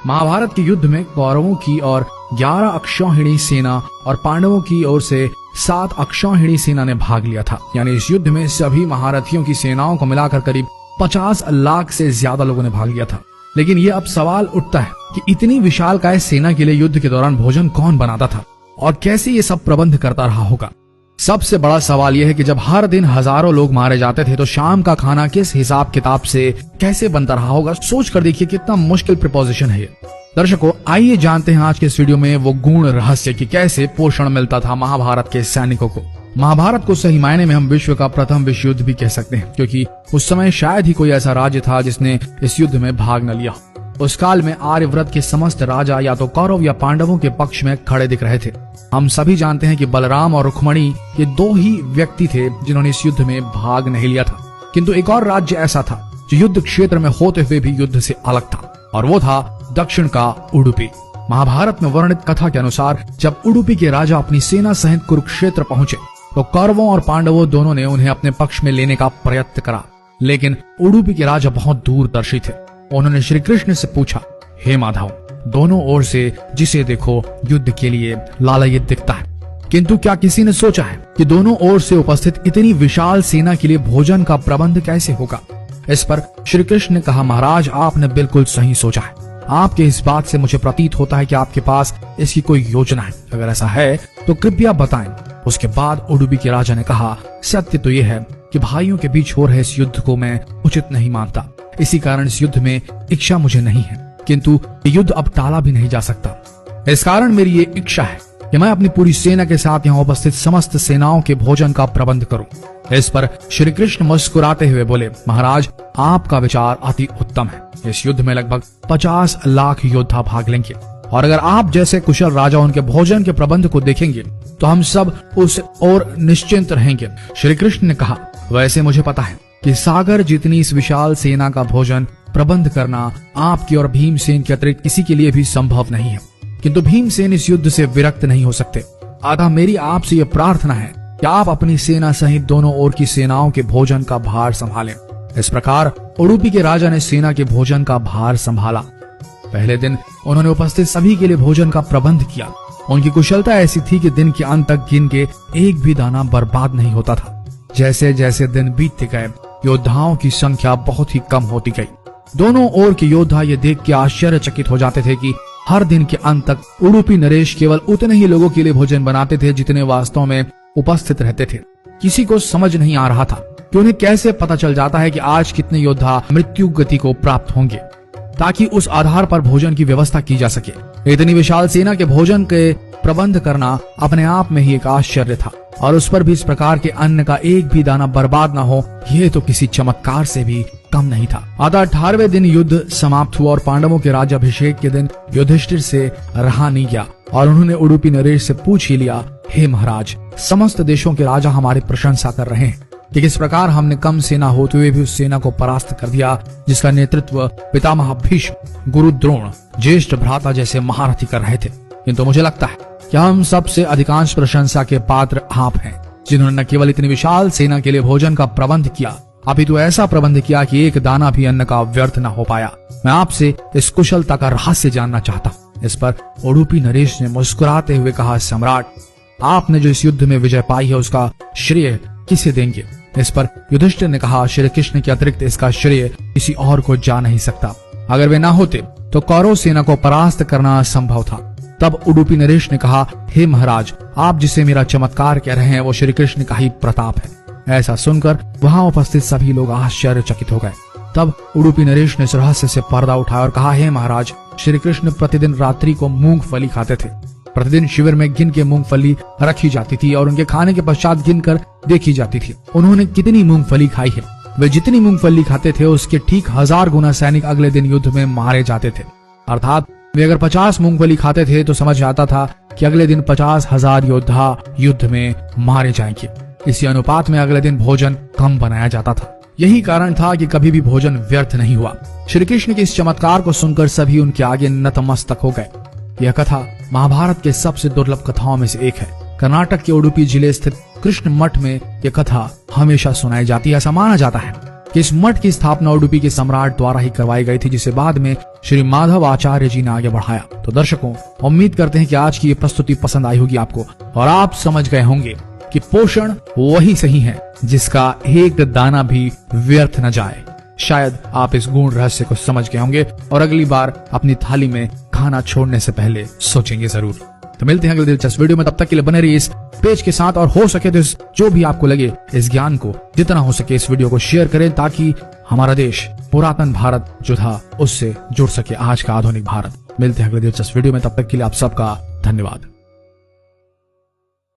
महाभारत के युद्ध में कौरवों की और 11 अक्षौहिणी सेना और पांडवों की ओर से 7 अक्षौहिणी सेना ने भाग लिया था। यानी इस युद्ध में सभी महारथियों की सेनाओं को मिलाकर करीब 50 लाख से ज्यादा लोगों ने भाग लिया था। लेकिन ये अब सवाल उठता है कि इतनी विशालकाय सेना के लिए युद्ध के दौरान भोजन कौन बनाता था और कैसे ये सब प्रबंध करता रहा होगा। सबसे बड़ा सवाल यह है कि जब हर दिन हजारों लोग मारे जाते थे तो शाम का खाना किस हिसाब किताब से कैसे बनता रहा होगा। सोच कर देखिए कितना मुश्किल प्रिपोजिशन है ये। दर्शकों, आइए जानते हैं आज के इस वीडियो में वो गूढ़ रहस्य कि कैसे पोषण मिलता था महाभारत के सैनिकों को। महाभारत को सही मायने में हम विश्व का प्रथम विश्व युद्ध भी कह सकते हैं, क्योंकि उस समय शायद ही कोई ऐसा राज्य था जिसने इस युद्ध में भाग न लिया। उस काल में आर्यव्रत के समस्त राजा या तो कौरव या पांडवों के पक्ष में खड़े दिख रहे थे। हम सभी जानते हैं कि बलराम और रुक्मणी ये 2 ही व्यक्ति थे जिन्होंने इस युद्ध में भाग नहीं लिया था। किंतु एक और राज्य ऐसा था जो युद्ध क्षेत्र में होते हुए भी युद्ध से अलग था, और वो था दक्षिण का उडुपी। महाभारत में वर्णित कथा के अनुसार जब उडुपी के राजा अपनी सेना सहित कुरुक्षेत्र पहुंचे तो कौरवों और पांडवों दोनों ने उन्हें अपने पक्ष में लेने का प्रयत्न करा। लेकिन उडुपी के राजा बहुत दूरदर्शी थे। उन्होंने श्री कृष्ण से पूछा, हे माधव, दोनों ओर से जिसे देखो युद्ध के लिए लालायित दिखता है, किंतु क्या किसी ने सोचा है कि दोनों ओर से उपस्थित इतनी विशाल सेना के लिए भोजन का प्रबंध कैसे होगा। इस पर श्री कृष्ण ने कहा, महाराज, आपने बिल्कुल सही सोचा है। आपके इस बात से मुझे प्रतीत होता है कि आपके पास इसकी कोई योजना है। अगर ऐसा है तो कृपया बताएं। उसके बाद उडुपी के राजा ने कहा, सत्य तो यह है कि भाइयों के बीच हो रहे इस युद्ध को मैं उचित नहीं मानता। इसी कारण इस युद्ध में इच्छा मुझे नहीं है, किंतु युद्ध अब टाला भी नहीं जा सकता। इस कारण मेरी ये इच्छा है कि मैं अपनी पूरी सेना के साथ यहाँ उपस्थित समस्त सेनाओं के भोजन का प्रबंध करूं। इस पर श्री कृष्ण मुस्कुराते हुए बोले, महाराज, आपका विचार अति उत्तम है। इस युद्ध में लगभग 50 लाख योद्धा भाग लेंगे, और अगर आप जैसे कुशल राजा उनके भोजन के प्रबंध को देखेंगे तो हम सब उस ओर निश्चिंत रहेंगे। श्री कृष्ण ने कहा, वैसे मुझे पता है कि सागर जितनी इस विशाल सेना का भोजन प्रबंध करना आपकी और भीमसेन के अतिरिक्त किसी के लिए भी संभव नहीं है, किंतु भीमसेन इस युद्ध से विरक्त नहीं हो सकते। अतः मेरी आपसे यह प्रार्थना है कि आप अपनी सेना सहित दोनों ओर की सेनाओं के भोजन का भार संभालें। इस प्रकार उडुपी के राजा ने सेना के भोजन का भार संभाला। पहले दिन उन्होंने उपस्थित सभी के लिए भोजन का प्रबंध किया। उनकी कुशलता ऐसी थी कि दिन के अंत तक गिन के एक भी दाना बर्बाद नहीं होता था। जैसे जैसे दिन बीतते गए योद्धाओं की संख्या बहुत ही कम होती गई। दोनों ओर के योद्धा ये देख के आश्चर्यचकित हो जाते थे कि हर दिन के अंत तक उडुपी नरेश केवल उतने ही लोगों के लिए भोजन बनाते थे जितने वास्तव में उपस्थित रहते थे। किसी को समझ नहीं आ रहा था कि उन्हें कैसे पता चल जाता है कि आज कितने योद्धा मृत्यु गति को प्राप्त होंगे, ताकि उस आधार पर भोजन की व्यवस्था की जा सके। इतनी विशाल सेना के भोजन के प्रबंध करना अपने आप में ही एक आश्चर्य था, और उस पर भी इस प्रकार के अन्न का एक भी दाना बर्बाद न हो, यह तो किसी चमत्कार से भी कम नहीं था। अतः 18वें दिन युद्ध समाप्त हुआ और पांडवों के राज्याभिषेक के दिन युधिष्ठिर से रहा नहीं गया, और उन्होंने उडुपी नरेश से पूछ ही लिया, हे महाराज, समस्त देशों के राजा हमारी प्रशंसा कर रहे हैं कि किस प्रकार हमने कम सेना होते हुए भी उस सेना को परास्त कर दिया जिसका नेतृत्व पितामह भीष्म, गुरु द्रोण, ज्येष्ठ भ्राता जैसे महारथी कर रहे थे। किंतु मुझे लगता है कि हम सबसे अधिकांश प्रशंसा के पात्र आप हैं, जिन्होंने न केवल इतनी विशाल सेना के लिए भोजन का प्रबंध किया, अपितु ऐसा प्रबंध किया कि एक दाना भी अन्न का व्यर्थ न हो पाया। मैं आपसे इस कुशलता का रहस्य जानना चाहता हूँ। इस पर उडुपी नरेश ने मुस्कुराते हुए कहा, सम्राट, आपने जो इस युद्ध में विजय पाई है उसका श्रेय किसे देंगे। इस पर युधिष्ठिर ने कहा, श्री कृष्ण के अतिरिक्त इसका श्रेय किसी और को जा नहीं सकता। अगर वे ना होते तो कौरव सेना को परास्त करना असंभव था। तब उडुपी नरेश ने कहा, हे महाराज, आप जिसे मेरा चमत्कार कह रहे हैं वो श्री कृष्ण का ही प्रताप है। ऐसा सुनकर वहां उपस्थित सभी लोग आश्चर्यचकित हो गए। तब उडुपी नरेश ने इस रहस्य से पर्दा उठाया और कहा, हे महाराज, श्री कृष्ण प्रतिदिन रात्रि को मूंगफली खाते थे। प्रतिदिन शिविर में गिन के मूंगफली रखी जाती थी और उनके खाने के पश्चात गिनकर देखी जाती थी उन्होंने कितनी मूंगफली खाई है। वे जितनी मूंगफली खाते थे उसके ठीक 1000 गुना सैनिक अगले दिन युद्ध में मारे जाते थे। अर्थात वे अगर 50 मूंगफली खाते थे तो समझ आता था कि अगले दिन 50,000 योद्धा युद्ध में मारे जाएंगे। इसी अनुपात में अगले दिन भोजन कम बनाया जाता था। यही कारण था कि कभी भी भोजन व्यर्थ नहीं हुआ। श्री कृष्ण के इस चमत्कार को सुनकर सभी उनके आगे नतमस्तक हो गए। यह कथा महाभारत के सबसे दुर्लभ कथाओं में से एक है। कर्नाटक के उडुपी जिले स्थित कृष्ण मठ में यह कथा हमेशा सुनाई जाती है। ऐसा माना जाता है कि इस मठ की स्थापना उडुपी के सम्राट द्वारा ही करवाई गई थी, जिसे बाद में श्री माधव आचार्य जी ने आगे बढ़ाया। तो दर्शकों, उम्मीद करते हैं कि आज की ये प्रस्तुति पसंद आई होगी आपको और आप समझ गए होंगे कि पोषण वही सही है जिसका एक दाना भी व्यर्थ न जाए। शायद आप इस गुण रहस्य को समझ गए होंगे और अगली बार अपनी थाली में खाना छोड़ने से पहले सोचेंगे जरूर। तो मिलते हैं अगले दिलचस्प वीडियो में, तब तक के लिए बने रहिए इस पेज के साथ और हो सके तो जो भी आपको लगे इस ज्ञान को जितना हो सके इस वीडियो को शेयर करें, ताकि हमारा देश पुरातन भारत जो था उससे जुड़ सके आज का आधुनिक भारत। मिलते हैं अगले दिलचस्प वीडियो में, तब तक के लिए आप सबका धन्यवाद।